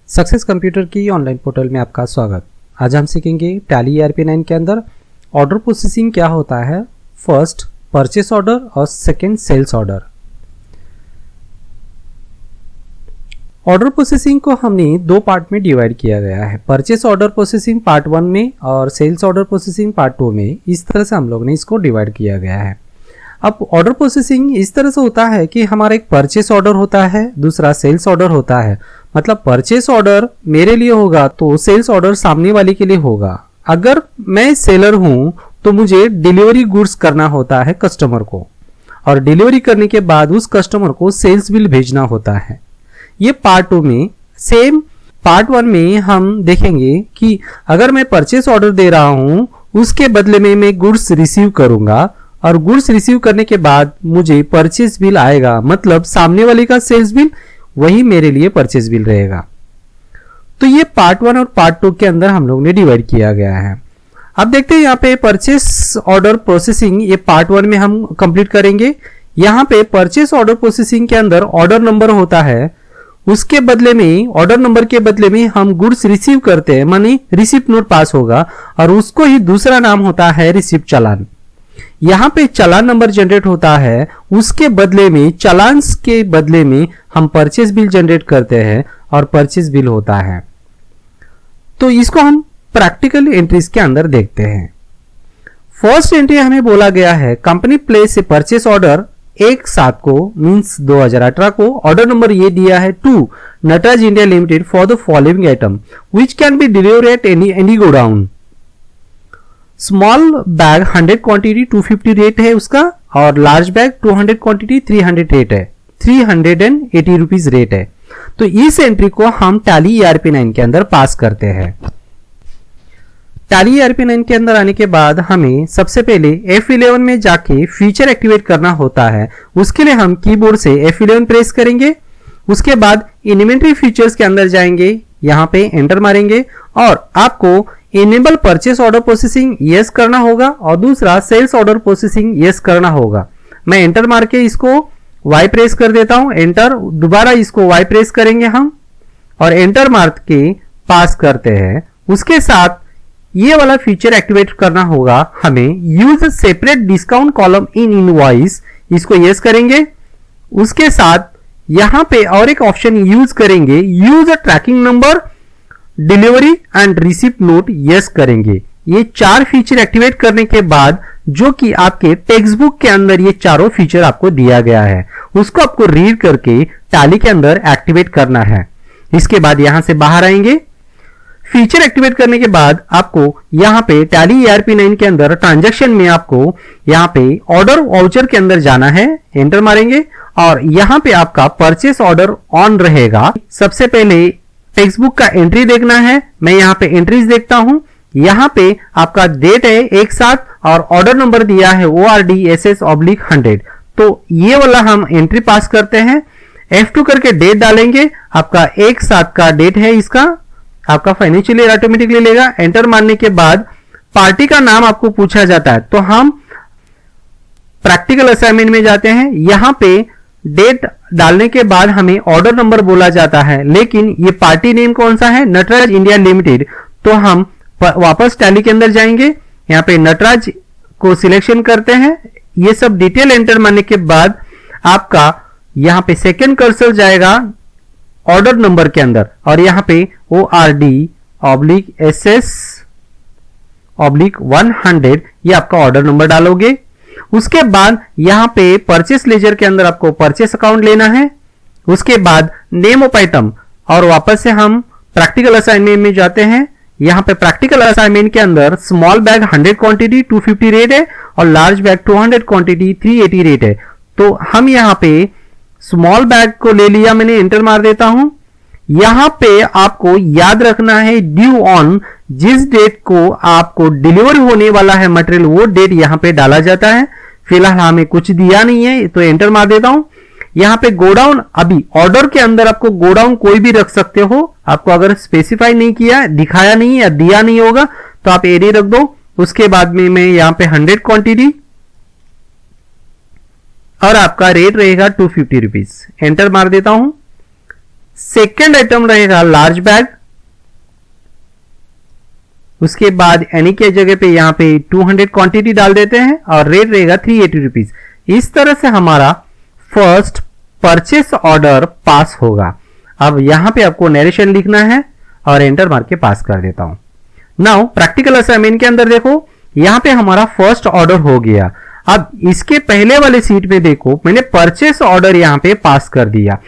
Success computer की online portal में आपका स्वागत। आज हम सीखेंगे टैली ERP9 के अंदर ऑर्डर प्रोसेसिंग क्या होता है। फर्स्ट परचेस ऑर्डर और second sales order. Order processing को हमने दो पार्ट में डिवाइड किया गया है, परचेस ऑर्डर प्रोसेसिंग पार्ट 1 में और सेल्स ऑर्डर प्रोसेसिंग पार्ट 2 में। इस तरह से हम लोग ने इसको डिवाइड किया गया है। अब ऑर्डर प्रोसेसिंग इस तरह से होता है कि हमारा एक परचेस ऑर्डर होता है, दूसरा सेल्स ऑर्डर होता है। मतलब परचेस ऑर्डर मेरे लिए होगा तो सेल्स ऑर्डर सामने वाले के लिए होगा। अगर मैं सेलर हूं तो मुझे डिलीवरी गुड्स करना होता है कस्टमर को, और डिलीवरी करने के बाद उस कस्टमर को सेल्स बिल भेजना होता है। ये पार्ट 2 में। सेम पार्ट 1 में हम देखेंगे कि अगर मैं परचेस ऑर्डर दे रहा हूं, उसके बदले में मैं गुड्स रिसीव करूंगा, और गुड्स रिसीव करने के बाद मुझे परचेस बिल आएगा। मतलब सामने वाले का सेल्स बिल वही मेरे लिए परचेस बिल रहेगा। तो ये पार्ट 1 और पार्ट 2 के अंदर हम लोग ने डिवाइड किया गया है। अब देखते हैं यहाँ पे परचेस ऑर्डर प्रोसेसिंग, ये पार्ट 1 में हम कंप्लीट करेंगे। यहाँ पे परचेस ऑर्डर प्रोसेसिंग के अंदर ऑर्डर नंबर होता है, उसके बदले में ऑर्डर नंबर के बदले में हम गुड्स रिसीव करते हैं, मानी रिसिप्ट नोट पास होगा, और उसको ही दूसरा नाम होता है रिसिप्ट चालान। यहाँ पे चालान नंबर जनरेट होता है, उसके बदले में चालान के बदले में हम परचेस बिल जनरेट करते हैं और परचेस बिल होता है। तो इसको हम प्रैक्टिकल एंट्रीज के अंदर देखते हैं। फर्स्ट एंट्री हमें बोला गया है company place a purchase order 1/7 को मींस 2018 को। ऑर्डर नंबर ये दिया है to Nataraj India limited for the following item which can be delivered at any godown. Small bag 100 quantity 250 rate है उसका, और लार्ज बैग 200 क्वांटिटी 300 रेट है, 380 रुपीज रेट है। तो इस एंट्री को हम टैली ERP9 के अंदर पास करते हैं। टैली ERP9 के अंदर आने के बाद हमें सबसे पहले F11 में जाके फीचर एक्टिवेट करना होता है। उसके लिए हम कीबोर्ड से F11 प्रेस करेंगे। उसके बाद इन्वेंटरी फीचर्स के अंदर जाएंगे, यहाँ पे एंटर मारेंगे, और आपको enable purchase order processing yes करना होगा और दूसरा सेल्स ऑर्डर प्रोसेसिंग यस करना होगा। मैं एंटर मार के इसको वाई प्रेस कर देता हूं, एंटर, दोबारा इसको वाई प्रेस करेंगे हम और एंटर मार के पास करते हैं। उसके साथ ये वाला फीचर एक्टिवेट करना होगा हमें, use separate discount column in invoice, इसको यस करेंगे। उसके साथ यहां पे और एक ऑप्शन यूज करेंगे, use a tracking number, delivery and receipt note yes करेंगे। ये 4 फीचर एक्टिवेट करने के बाद जो कि आपके टेक्स्ट बुक के अंदर ये चारों फीचर आपको दिया गया है, उसको आपको रीड करके टैली के अंदर एक्टिवेट करना है। इसके बाद यहां से बाहर आएंगे। फीचर एक्टिवेट करने के बाद आपको यहां पे टैली ERP9 के अंदर ट्रांजैक्शन में आपको यहां पे ऑर्डर वाउचर के अंदर जाना है, एंटर मारेंगे, और यहां पे आपका परचेस ऑर्डर ऑन रहेगा। सबसे पहले टेक्स्ट बुक का एंट्री देखना है। मैं यहाँ पे एंट्रीज देखता हूं। यहाँ पे आपका डेट है 1/7 और ऑर्डर नंबर दिया है ORDSS/100। तो ये वाला हम एंट्री पास करते हैं। F2 करके डेट डालेंगे, आपका 1/7 का डेट है इसका, आपका फाइनेंशियल ईयर ऑटोमेटिकली लेगा। एंटर मारने के बाद पार्टी का नाम आपको पूछा जाता है, तो हम प्रैक्टिकल असाइनमेंट में जाते हैं। यहां पे डेट डालने के बाद हमें ऑर्डर नंबर बोला जाता है, लेकिन ये पार्टी नेम कौन सा है, नटराज इंडिया लिमिटेड। तो हम वापस टैली के अंदर जाएंगे, यहाँ पे नटराज को सिलेक्शन करते हैं। ये सब डिटेल एंटर मारने के बाद आपका यहाँ पे सेकंड कर्सर जाएगा ऑर्डर नंबर के अंदर, और यहाँ पे ORDSS/100 ये आपका ऑर्डर नंबर डालोगे। उसके बाद यहां पे परचेस लेजर के अंदर आपको परचेस अकाउंट लेना है। उसके बाद नेम ऑफ आइटम, और वापस से हम प्रैक्टिकल असाइनमेंट में जाते हैं। यहां पे प्रैक्टिकल असाइनमेंट के अंदर स्मॉल बैग 100 क्वांटिटी 250 रेट है, और लार्ज बैग 200 क्वांटिटी 380 रेट है। तो हम यहां पे स्मॉल बैग को ले लिया, मैंने एंटर मार देता हूं। यहां पे आपको याद रखना है ड्यू ऑन, जिस डेट को आपको डिलीवर होने वाला है मटेरियल, वो डेट यहां पे डाला जाता है। फिलहाल हमें कुछ दिया नहीं है तो एंटर मार देता हूं। यहां पे गोडाउन, अभी ऑर्डर के अंदर आपको गोडाउन कोई भी रख सकते हो। आपको अगर स्पेसिफाई नहीं किया, दिखाया नहीं या दिया नहीं होगा तो आप एरी रख दो। उसके बाद में मैं यहां पे 100 क्वांटिटी और आपका रेट रहेगा 250 रुपीज, एंटर मार देता हूं। सेकेंड आइटम रहेगा लार्ज बैग, उसके बाद एनी के जगह पे यहां पे 200 क्वांटिटी डाल देते हैं और रेट रहेगा 380 रुपीज। इस तरह से हमारा फर्स्ट परचेस ऑर्डर पास होगा। अब यहां पे आपको नरेशन लिखना है और एंटर मार के पास कर देता हूं। नाउ प्रैक्टिकल असाइनमेंट के अंदर देखो, यहां पे हमारा फर्स्ट ऑर्डर हो गया। अब इसके पहले वाले सीट पे देखो, मैंने परचेस ऑर्डर यहां पे पास कर दिया।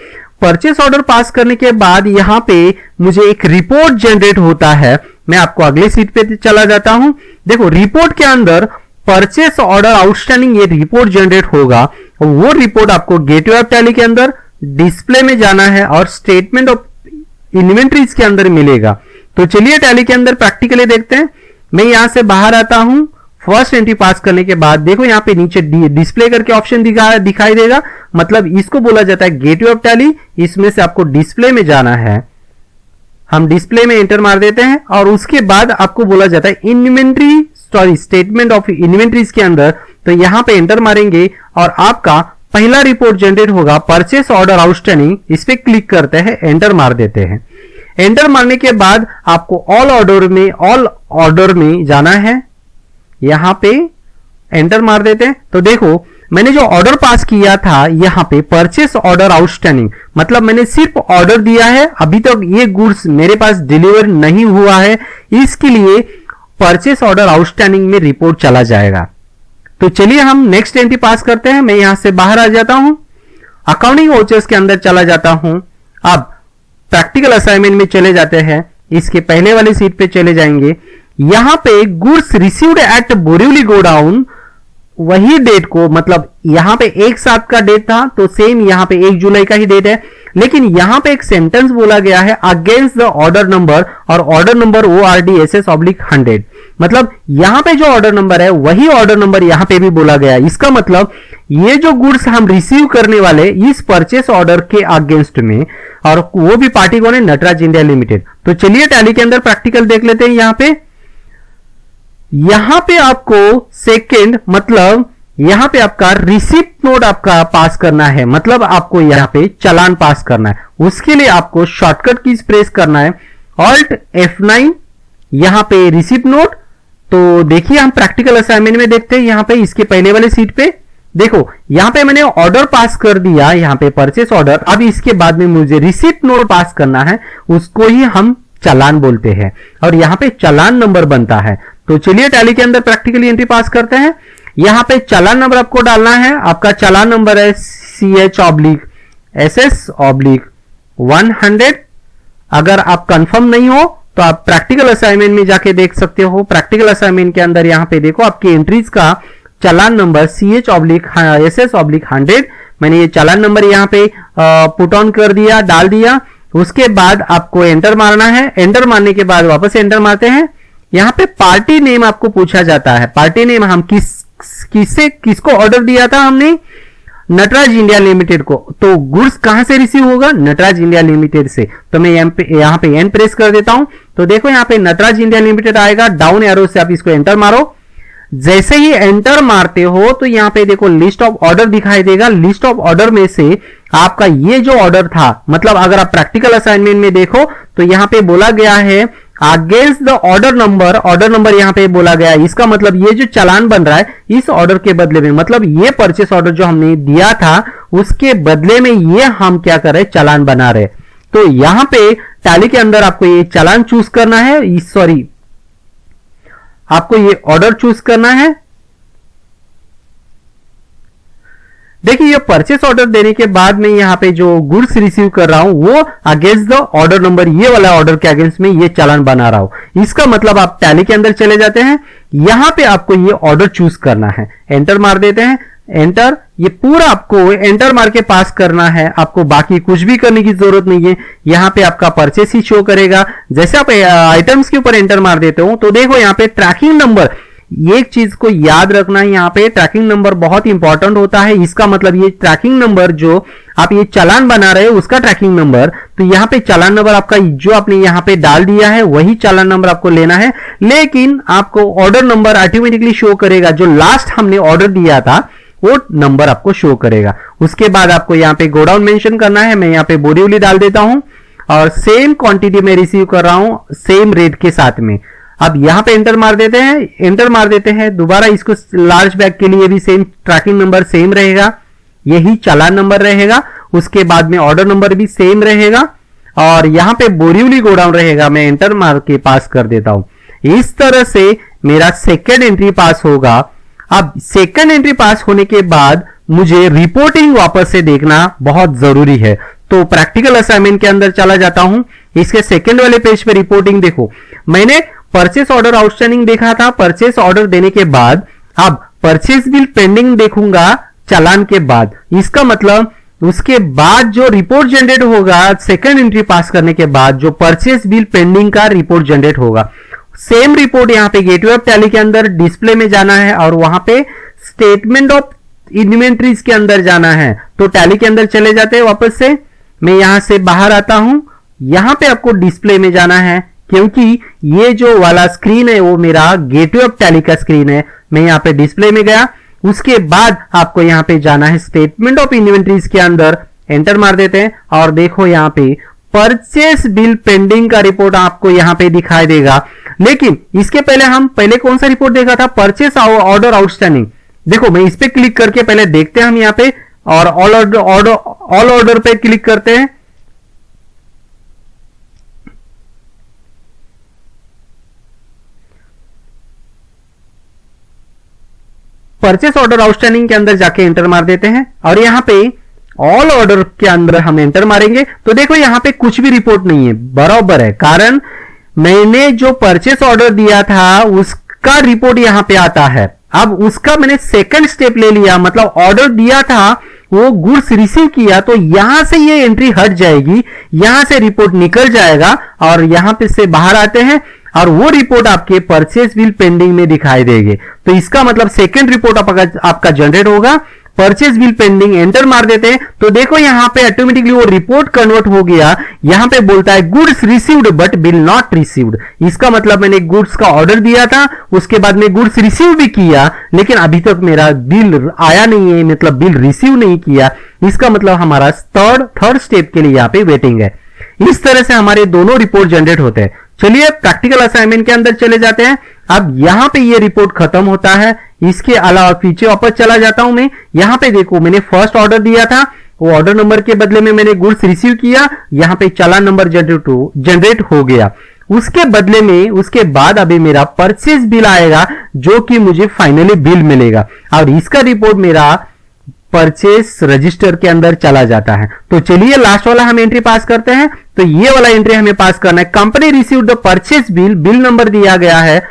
परचेस ऑर्डर पास करने के बाद यहां पे मुझे एक रिपोर्ट जनरेट होता है। मैं आपको अगले सीट पे चला जाता हूं। देखो रिपोर्ट के अंदर परचेस ऑर्डर आउटस्टैंडिंग ये रिपोर्ट जनरेट होगा। वो रिपोर्ट आपको गेटवे ऑफ टैली के अंदर डिस्प्ले में जाना है और स्टेटमेंट ऑफ इन्वेंट्रीज के अंदर मिलेगा। तो चलिए टैली के अंदर प्रैक्टिकली देखते हैं। मैं यहां से बाहर आता हूं। फर्स्ट एंट्री पास करने के बाद देखो यहां पे नीचे डिस्प्ले करके ऑप्शन दिखाई देगा, मतलब इसको बोला जाता है गेटवे ऑफ टैली। इसमें से आपको डिस्प्ले में जाना है। हम डिस्प्ले में एंटर मार देते हैं और उसके बाद आपको बोला जाता है इन्वेंट्री स्टेटमेंट ऑफ इन्वेंट्रीज के अंदर। तो यहां पे एंटर मारेंगे और आपका पहला रिपोर्ट जनरेट होगा परचेस ऑर्डर आउटस्टैंडिंग। इस पे क्लिक करते हैं, एंटर मार देते हैं। एंटर मारने के बाद आपको ऑल ऑर्डर में जाना है। यहां पे एंटर मार देते हैं। तो देखो मैंने जो ऑर्डर पास किया था यहां पे परचेस ऑर्डर आउटस्टैंडिंग, मतलब मैंने सिर्फ ऑर्डर दिया है, अभी तक ये गुड्स मेरे पास डिलीवर नहीं हुआ है। इसके लिए परचेस ऑर्डर आउटस्टैंडिंग में रिपोर्ट चला जाएगा। तो चलिए हम नेक्स्ट एंट्री पास करते हैं। मैं यहां से बाहर आ जाता हूं, अकाउंटिंग वाउचर्स के अंदर चला जाता हूं। अब प्रैक्टिकल असाइनमेंट में चले जाते हैं। इसके पहले वाली सीट पे चले जाएंगे। यहां पे goods received at Borivali godown, वही डेट को, मतलब यहां पे एक साथ का डेट था तो सेम यहां पे 1 जुलाई का ही डेट है, लेकिन यहां पे एक सेंटेंस बोला गया है अगेंस्ट द ऑर्डर नंबर, और ऑर्डर नंबर ORDSS/100, मतलब यहां पे जो ऑर्डर नंबर है वही ऑर्डर नंबर यहां पे भी बोला गया है। इसका मतलब ये जो गुड्स हम रिसीव करने वाले इस परचेस ऑर्डर के अगेंस्ट में, और वो भी पार्टी कौन है, नटराज इंडिया लिमिटेड। तो चलिए टैली के अंदर प्रैक्टिकल देख लेते हैं। यहां पे आपको सेकंड, मतलब यहां पे आपका रिसिप्ट नोट आपका पास करना है, मतलब आपको यहां पे चालान पास करना है। उसके लिए आपको शॉर्टकट कीज प्रेस करना है, Alt F9, यहां पे रिसिप्ट नोट। तो देखिए हम प्रैक्टिकल असाइनमेंट में देखते हैं। यहां पे इसके पहले वाले सीट पे देखो, यहां पे मैंने ऑर्डर पास कर दिया, यहां पे परचेस ऑर्डर। अब इसके बाद में मुझे रिसिप्ट नोट पास करना है, उसको ही हम चालान बोलते हैं, और यहां पे चालान नंबर बनता है। तो चलिए टैली के अंदर प्रैक्टिकली एंट्री पास करते हैं। यहां पे चालान नंबर आपको डालना है। आपका चालान नंबर है CH/SS/100। अगर आप कंफर्म नहीं हो तो आप प्रैक्टिकल असाइनमेंट में जाके देख सकते हो। प्रैक्टिकल असाइनमेंट के अंदर यहां पे देखो आपकी एंट्रीज का चालान नंबर CH/SS/100। मैंने ये चालान नंबर यहां पे पुट ऑन कर दिया, डाल दिया। उसके बाद आपको एंटर मारना है। एंटर मारने के बाद वापस एंटर मारते हैं। यहां पे पार्टी नेम आपको पूछा जाता है। पार्टी नेम हम किसको ऑर्डर दिया था, हमने नटराज इंडिया लिमिटेड को। तो गुड्स कहां से रिसीव होगा, नटराज इंडिया लिमिटेड से। तो मैं यहां पे एन प्रेस कर देता हूं। तो देखो यहां पे नटराज इंडिया लिमिटेड आएगा, डाउन एरो से आप इसको एंटर मारो। जैसे ही एंटर मारते हो तो यहां पे देखो लिस्ट ऑफ ऑर्डर दिखाई देगा। लिस्ट ऑफ ऑर्डर में से आपका ये जो ऑर्डर था, मतलब अगर आप प्रैक्टिकल असाइनमेंट में देखो तो यहां पे बोला गया है अगेंस्ट द ऑर्डर नंबर यहां पे बोला गया है। इसका मतलब ये जो चालान बन रहा है इस ऑर्डर के बदले में, मतलब ये परचेस ऑर्डर जो हमने दिया था उसके बदले में ये हम क्या कर रहे हैं, चालान बना रहे। तो यहां पे टैली के अंदर आपको ये चालान चूज करना है, आपको ये ऑर्डर चूज करना है। देखिए ये परचेस ऑर्डर देने के बाद में यहां पे जो गुड्स रिसीव कर रहा हूं वो अगेंस्ट द ऑर्डर नंबर, ये वाला ऑर्डर के अगेंस्ट में ये चालान बना रहा हूं। इसका मतलब आप टैली के अंदर चले जाते हैं। यहां पे आपको ये ऑर्डर चूज करना है, एंटर मार देते हैं। एंटर, ये पूरा आपको एंटर मार के पास करना है। आपको बाकी कुछ भी करने की जरूरत नहीं है। यहां पे आपका परचेस ही शो करेगा। जैसे आप आइटम्स के ऊपर एंटर मार देते हो तो देखो यहां पे ट्रैकिंग नंबर, एक चीज को याद रखना है, यहां पे ट्रैकिंग नंबर बहुत इंपॉर्टेंट होता है। इसका मतलब ये ट्रैकिंग नंबर जो आप ये चालान बना रहे हो उसका ट्रैकिंग नंबर, तो यहां पे चालान नंबर आपका जो आपने यहां पे डाल दिया है वही चालान नंबर आपको लेना है। लेकिन आपको ऑर्डर नंबर ऑटोमेटिकली शो करेगा, जो लास्ट हमने ऑर्डर दिया था वो नंबर आपको शो करेगा। उसके बाद आपको यहां पे गोडाउन मेंशन करना है। मैं यहां पे बोरीवली डाल देता हूं। और सेम क्वांटिटी में रिसीव कर रहा हूं सेम रेट के साथ में। अब यहां पे एंटर मार देते हैं, एंटर मार देते हैं दोबारा। इसको लार्ज बैग के लिए भी सेम ट्रैकिंग नंबर सेम रहेगा, यही चालान नंबर रहेगा। उसके बाद में ऑर्डर नंबर भी सेम रहेगा और यहां पे बोरीवली गोडाउन रहेगा। मैं एंटर मार के पास कर देता हूं। इस तरह से मेरा सेकेंड एंट्री पास होगा। अब सेकेंड एंट्री पास होने के बाद मुझे रिपोर्टिंग वापस से देखना बहुत जरूरी है, तो प्रैक्टिकल असाइनमेंट के अंदर चला जाता हूं। इसके सेकेंड वाले पेज पे रिपोर्टिंग देखो, मैंने परचेस ऑर्डर आउटस्टैंडिंग देखा था। परचेस ऑर्डर देने के बाद अब परचेस बिल पेंडिंग देखूंगा चालान के बाद। इसका मतलब उसके बाद जो रिपोर्ट जनरेट होगा सेकेंड एंट्री पास करने के बाद, जो परचेस बिल पेंडिंग का रिपोर्ट जनरेट होगा, सेम रिपोर्ट यहां पे गेटवे ऑफ टैली के अंदर डिस्प्ले में जाना है और वहां पे स्टेटमेंट ऑफ इन्वेंट्रीज के अंदर जाना है। तो टैली के अंदर चले जाते हैं वापस से। मैं यहां से बाहर आता हूं, यहां पे आपको डिस्प्ले में जाना है क्योंकि ये जो वाला स्क्रीन है वो मेरा गेटवे ऑफ टैली का स्क्रीन है। मैं यहां पे डिस्प्ले में गया, उसके बाद आपको यहां पे जाना है स्टेटमेंट ऑफ इन्वेंट्रीज के अंदर, एंटर मार देते हैं और देखो यहां पे परचेस बिल पेंडिंग का रिपोर्ट आपको यहां पे दिखाई देगा। लेकिन इसके पहले हम पहले कौन सा रिपोर्ट देखा था, परचेस ऑर्डर आउटस्टैंडिंग। देखो मैं इस पे क्लिक करके पहले देखते हैं हम यहां पे, और ऑल ऑर्डर पे क्लिक करते हैं। परचेस ऑर्डर आउटस्टैंडिंग के अंदर जाके एंटर मार देते हैं और यहां पे ऑल ऑर्डर के अंदर हम एंटर मारेंगे तो देखो यहां पे कुछ भी रिपोर्ट नहीं है, बराबर है, कारण मैंने जो परचेस ऑर्डर दिया था उसका रिपोर्ट यहां पे आता है। अब उसका मैंने सेकंड स्टेप ले लिया, मतलब ऑर्डर दिया था वो गुड्स रिसीव किया, तो यहां से ये एंट्री हट जाएगी, यहां से रिपोर्ट निकल जाएगा और यहां पे से बाहर आते हैं और वो रिपोर्ट आपके परचेस बिल पेंडिंग में दिखाई देगी। तो इसका मतलब सेकंड रिपोर्ट आपका जनरेट होगा परचेस बिल पेंडिंग, एंटर मार देते हैं तो देखो यहां पे ऑटोमेटिकली वो रिपोर्ट कन्वर्ट हो गया। यहां पे बोलता है goods received but bill not received. इसका मतलब मैंने गुड्स का ऑर्डर दिया था, उसके बाद में गुड्स रिसीव भी किया, लेकिन अभी तक मेरा बिल आया नहीं है, मतलब बिल रिसीव नहीं किया। इसका मतलब हमारा थर्ड स्टेप के लिए यहां पे वेटिंग है। इस तरह से हमारे दोनों रिपोर्ट जनरेट होते हैं। चलिए प्रैक्टिकल असाइनमेंट के अंदर चले जाते हैं। अब यहां पे ये रिपोर्ट खत्म होता है। इसके अलावा पीछे वापस चला जाता हूं मैं। यहां पे देखो मैंने फर्स्ट ऑर्डर दिया था, वो ऑर्डर नंबर के बदले में मैंने गुड्स रिसीव किया, यहां पे चालान नंबर जनरेट हो गया। उसके बदले में उसके बाद अभी मेरा परचेस बिल आएगा जो कि मुझे फाइनली बिल मिलेगा और इसका रिपोर्ट मेरा परचेस रजिस्टर के अंदर चला जाता है। तो चलिए लास्ट वाला हम एंट्री पास करते हैं। तो ये वाला एंट्री हमें पास करना है। Company received the purchase bill, bill number दिया गया है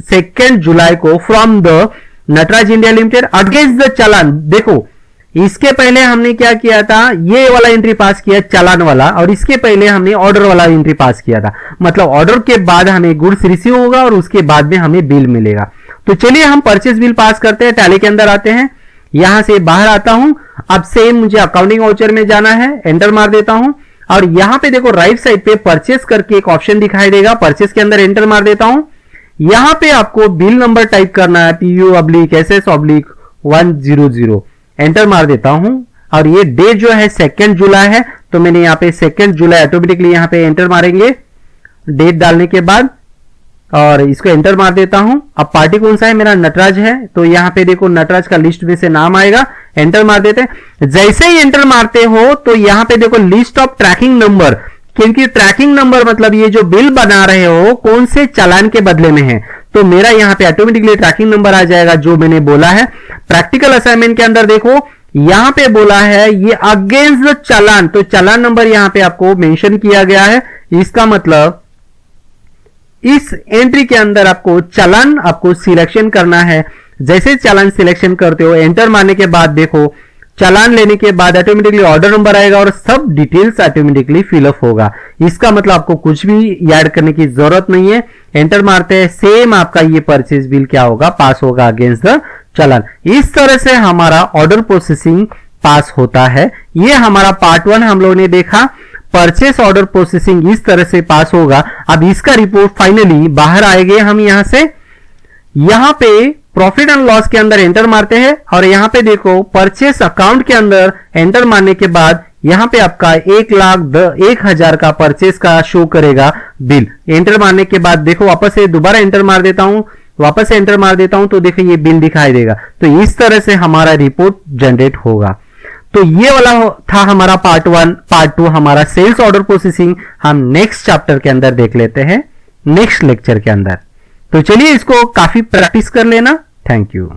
2 जुलाई को from the Nataraj India limited against the challan. देखो इसके पहले हमने क्या किया था, ये वाला एंट्री पास किया चालान वाला, और इसके पहले हमने ऑर्डर वाला एंट्री पास किया था। मतलब ऑर्डर के बाद हमें गुड्स रिसीव होगा और उसके बाद में हमें बिल मिलेगा। तो चलिए हम परचेस बिल पास करते हैं। टैली के अंदर आते हैं, यहां से बाहर आता हूं। अब सेम मुझे अकाउंटिंग वाउचर में जाना है, एंटर मार देता हूं और यहां पे देखो राइट साइड पे परचेस करके एक ऑप्शन दिखाई देगा। परचेस के अंदर एंटर मार देता हूं। यहां पे आपको बिल नंबर टाइप करना है, PU/SS/100, एंटर मार देता हूं और ये डेट जो है 2 जुलाई है, तो मैंने यहां पे 2 जुलाई ऑटोमेटिकली यहां पे एंटर मारेंगे डेट डालने के बाद, और इसको एंटर मार देता हूं। अब पार्टी कौन सा है, मेरा नटराज है, तो यहां पे देखो नटराज का लिस्ट में से नाम आएगा, एंटर मार देते हैं। जैसे ही एंटर मारते हो तो यहां पे देखो लिस्ट ऑफ ट्रैकिंग नंबर, क्योंकि ट्रैकिंग नंबर मतलब ये जो बिल बना रहे हो कौन से चालान के बदले में है, तो मेरा यहां पे ऑटोमेटिकली ट्रैकिंग नंबर आ जाएगा जो मैंने बोला है। प्रैक्टिकल असाइनमेंट के अंदर देखो यहां पे बोला है ये अगेंस्ट द चालान, तो चालान नंबर यहां पे आपको मेंशन किया गया है। इसका मतलब इस एंट्री के अंदर आपको चालान आपको सिलेक्शन करना है। जैसे चालान सिलेक्शन करते हो एंटर मारने के बाद देखो चालान लेने के बाद ऑटोमेटिकली ऑर्डर नंबर आएगा और सब डिटेल्स ऑटोमेटिकली फिलअप होगा। इसका मतलब आपको कुछ भी ऐड करने की जरूरत नहीं है। एंटर मारते हैं, सेम आपका ये परचेज बिल क्या होगा, पास होगा अगेंस्ट द चालान। इस तरह से हमारा ऑर्डर प्रोसेसिंग पास होता है। ये हमारा पार्ट 1 हम लोगों ने देखा। परचेस ऑर्डर प्रोसेसिंग इस तरह से पास होगा। अब इसका रिपोर्ट फाइनली बाहर आएंगे हम यहां से। यहां पे प्रॉफिट एंड लॉस के अंदर एंटर मारते हैं और यहां पे देखो परचेस अकाउंट के अंदर एंटर मारने के बाद यहां पे आपका 1,10,000 का परचेस का शो करेगा बिल। एंटर मारने के बाद देखो वापस से दोबारा एंटर मार देता हूं, वापस से एंटर मार देता हूं तो देखो ये बिल दिखाई देगा। तो इस तरह से हमारा रिपोर्ट जनरेट होगा। तो ये वाला था हमारा पार्ट 1। पार्ट 2 हमारा सेल्स ऑर्डर प्रोसेसिंग हम नेक्स्ट चैप्टर के अंदर देख लेते हैं, नेक्स्ट लेक्चर के अंदर। तो चलिए इसको काफी प्रैक्टिस कर लेना। Thank you.